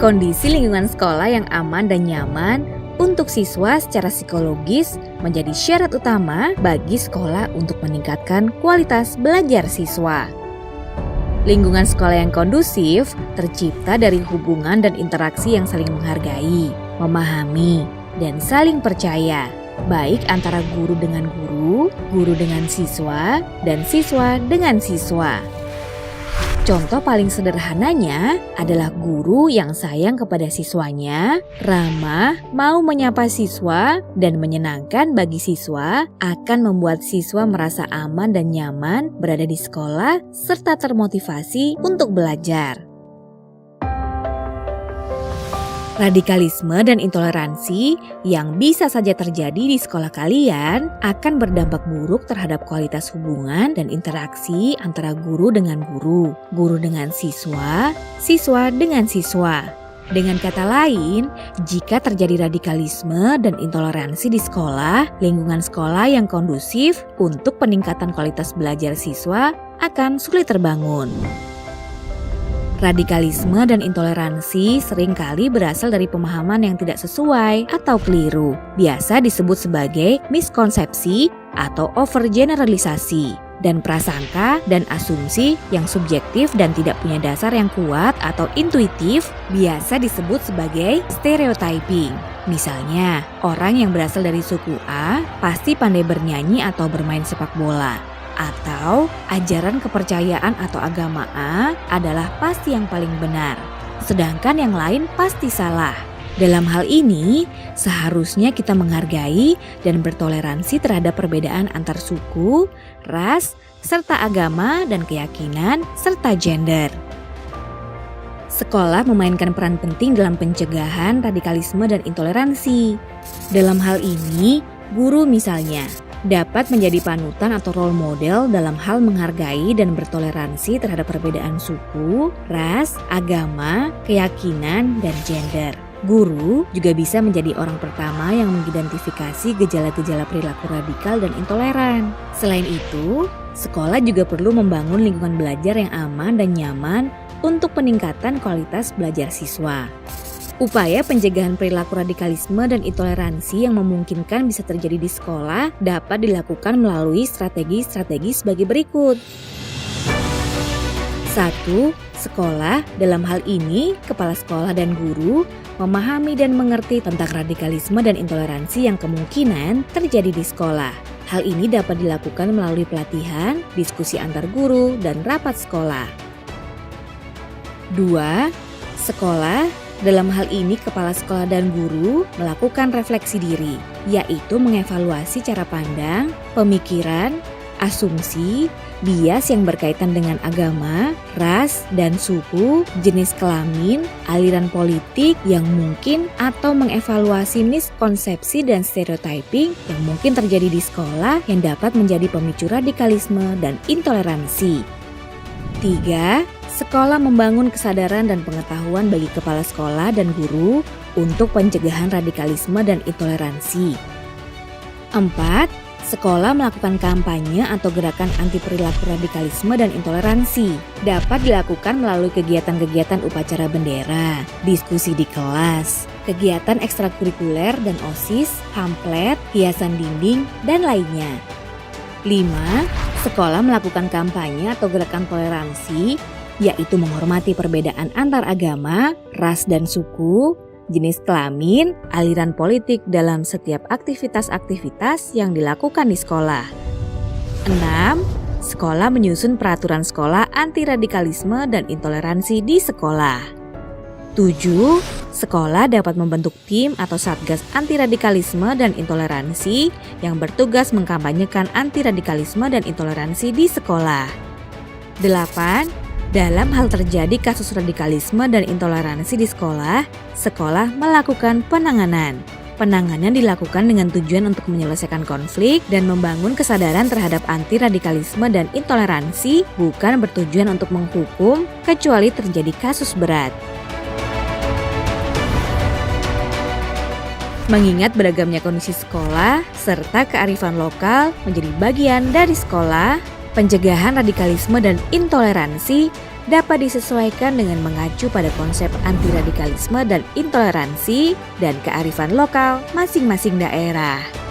Kondisi lingkungan sekolah yang aman dan nyaman untuk siswa secara psikologis menjadi syarat utama bagi sekolah untuk meningkatkan kualitas belajar siswa. Lingkungan sekolah yang kondusif tercipta dari hubungan dan interaksi yang saling menghargai, memahami, dan saling percaya, baik antara guru dengan guru, guru dengan siswa, dan siswa dengan siswa. Contoh paling sederhananya adalah guru yang sayang kepada siswanya, ramah, mau menyapa siswa, dan menyenangkan bagi siswa akan membuat siswa merasa aman dan nyaman berada di sekolah serta termotivasi untuk belajar. Radikalisme dan intoleransi yang bisa saja terjadi di sekolah kalian akan berdampak buruk terhadap kualitas hubungan dan interaksi antara guru dengan guru, guru dengan siswa, siswa dengan siswa. Dengan kata lain, jika terjadi radikalisme dan intoleransi di sekolah, lingkungan sekolah yang kondusif untuk peningkatan kualitas belajar siswa akan sulit terbangun. Radikalisme dan intoleransi seringkali berasal dari pemahaman yang tidak sesuai atau keliru, biasa disebut sebagai miskonsepsi atau overgeneralisasi, dan prasangka dan asumsi yang subjektif dan tidak punya dasar yang kuat atau intuitif, biasa disebut sebagai stereotyping. Misalnya, orang yang berasal dari suku A pasti pandai bernyanyi atau bermain sepak bola. Atau ajaran kepercayaan atau agama A adalah pasti yang paling benar, sedangkan yang lain pasti salah. Dalam hal ini, seharusnya kita menghargai dan bertoleransi terhadap perbedaan antar suku, ras, serta agama dan keyakinan, serta gender. Sekolah memainkan peran penting dalam pencegahan radikalisme dan intoleransi. Dalam hal ini, guru misalnya dapat menjadi panutan atau role model dalam hal menghargai dan bertoleransi terhadap perbedaan suku, ras, agama, keyakinan, dan gender. Guru juga bisa menjadi orang pertama yang mengidentifikasi gejala-gejala perilaku radikal dan intoleran. Selain itu, sekolah juga perlu membangun lingkungan belajar yang aman dan nyaman untuk peningkatan kualitas belajar siswa. Upaya pencegahan perilaku radikalisme dan intoleransi yang memungkinkan bisa terjadi di sekolah dapat dilakukan melalui strategi-strategi sebagai berikut. 1. Sekolah, dalam hal ini kepala sekolah dan guru, memahami dan mengerti tentang radikalisme dan intoleransi yang kemungkinan terjadi di sekolah. Hal ini dapat dilakukan melalui pelatihan, diskusi antar guru, dan rapat sekolah. 2. Sekolah, dalam hal ini kepala sekolah dan guru melakukan refleksi diri, yaitu mengevaluasi cara pandang, pemikiran, asumsi, bias yang berkaitan dengan agama, ras, dan suku, jenis kelamin, aliran politik yang mungkin, atau mengevaluasi miskonsepsi dan stereotyping yang mungkin terjadi di sekolah yang dapat menjadi pemicu radikalisme dan intoleransi. 3. Sekolah membangun kesadaran dan pengetahuan bagi kepala sekolah dan guru untuk pencegahan radikalisme dan intoleransi. 4. Sekolah melakukan kampanye atau gerakan anti perilaku radikalisme dan intoleransi. Dapat dilakukan melalui kegiatan-kegiatan upacara bendera, diskusi di kelas, kegiatan ekstrakurikuler dan OSIS, pamflet, hiasan dinding, dan lainnya. 5. Sekolah melakukan kampanye atau gerakan toleransi, yaitu menghormati perbedaan antar agama, ras dan suku, jenis kelamin, aliran politik dalam setiap aktivitas-aktivitas yang dilakukan di sekolah. 6. Sekolah menyusun peraturan sekolah anti radikalisme dan intoleransi di sekolah. 7. Sekolah dapat membentuk tim atau satgas anti radikalisme dan intoleransi yang bertugas mengkampanyekan anti radikalisme dan intoleransi di sekolah. 8. Dalam hal terjadi kasus radikalisme dan intoleransi di sekolah, sekolah melakukan penanganan. Penanganan dilakukan dengan tujuan untuk menyelesaikan konflik dan membangun kesadaran terhadap anti radikalisme dan intoleransi, bukan bertujuan untuk menghukum kecuali terjadi kasus berat. Mengingat beragamnya kondisi sekolah serta kearifan lokal menjadi bagian dari sekolah, pencegahan radikalisme dan intoleransi dapat disesuaikan dengan mengacu pada konsep anti radikalisme dan intoleransi dan kearifan lokal masing-masing daerah.